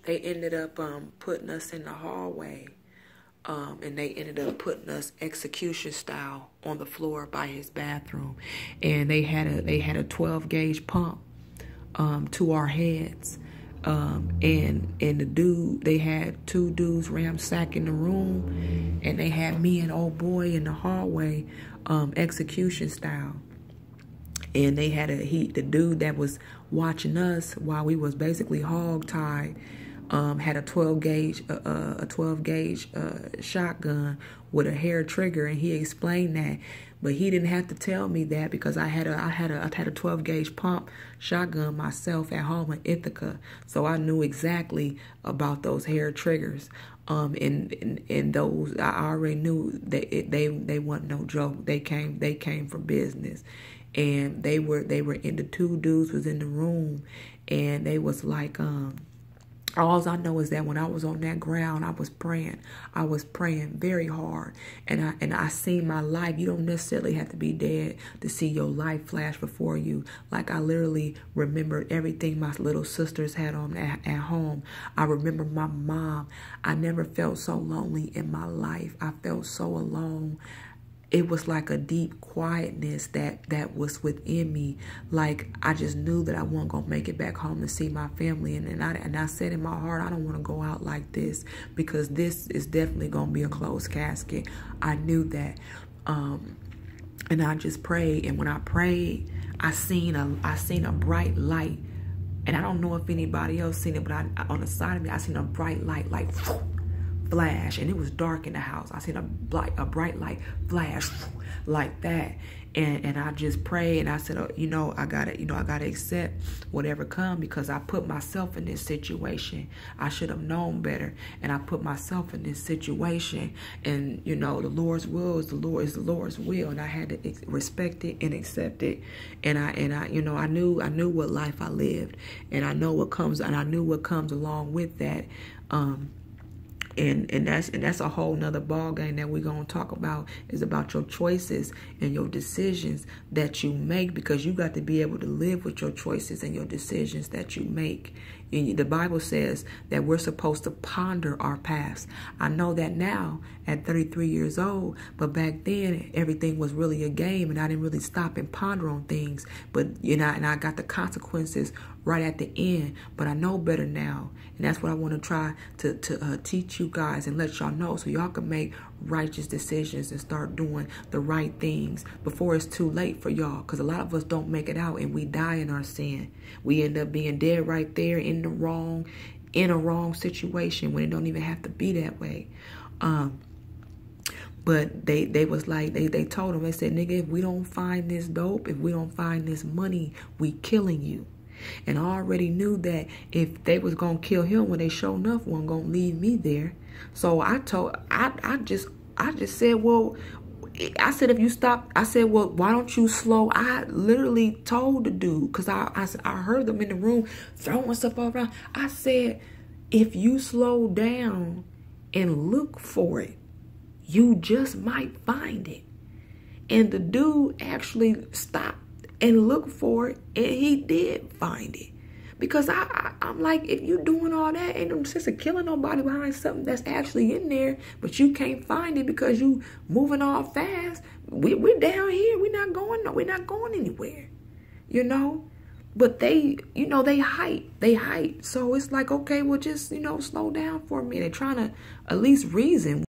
they ended up putting us in the hallway. And they ended up putting us execution style on the floor by his bathroom. And they had a 12 gauge pump to our heads. And they had two dudes ransacking the room, and they had me and old boy in the hallway, execution style. And they had the dude that was watching us while we was basically hog-tied, had a 12 gauge shotgun with a hair trigger, and he explained that. But he didn't have to tell me that, because I had a 12 gauge pump shotgun myself at home in Ithaca, so I knew exactly about those hair triggers. And those, I already knew that they wasn't no joke. They came for business, and they were in the two dudes was in the room, and they was like all I know is that when I was on that ground, I was praying. I was praying very hard. And I seen my life. You don't necessarily have to be dead to see your life flash before you. Like, I literally remembered everything my little sisters had on at home. I remember my mom. I never felt so lonely in my life. I felt so alone. It was like a deep quietness that was within me. Like, I just knew that I wasn't going to make it back home to see my family. And I said in my heart, I don't want to go out like this, because this is definitely going to be a closed casket. I knew that. And I just prayed. And when I prayed, I seen a bright light. And I don't know if anybody else seen it, but on the side of me, I seen a bright light, like, flash, and it was dark in the house. I seen a bright light flash like that, and I just prayed, and I said, I gotta accept whatever come, because I put myself in this situation. I should have known better, and I put myself in this situation. And the Lord's will is the Lord's will, and I had to respect it and accept it. And I knew what life I lived, and I knew what comes along with that. And that's a whole nother ball game that we're going to talk about, is about your choices and your decisions that you make, because you got to be able to live with your choices and your decisions that you make. The Bible says that we're supposed to ponder our past. I know that now at 33 years old, but back then everything was really a game, and I didn't really stop and ponder on things. But and I got the consequences right at the end. But I know better now, and that's what I want to try to teach you guys and let y'all know, so y'all can make righteous decisions and start doing the right things before it's too late for y'all. Because a lot of us don't make it out, and we die in our sin. We end up being dead right there in a wrong situation, when it don't even have to be that way. But they was like, they told him, they said, nigga, if we don't find this dope, if we don't find this money, we killing you. And I already knew that if they was going to kill him, when they sure enough wasn't going to leave me there. So I just said, well, I said, if you stop, I said, well, why don't you slow? I literally told the dude, because I heard them in the room throwing stuff all around. I said, if you slow down and look for it, you just might find it. And the dude actually stopped and looked for it, and he did find it. Because I'm like, if you doing all that, ain't no sense of killing nobody behind something that's actually in there, but you can't find it because you moving all fast. We're down here. We're not going anywhere, But they hype. So it's like, okay, well, just, slow down for a minute. They're trying to at least reason.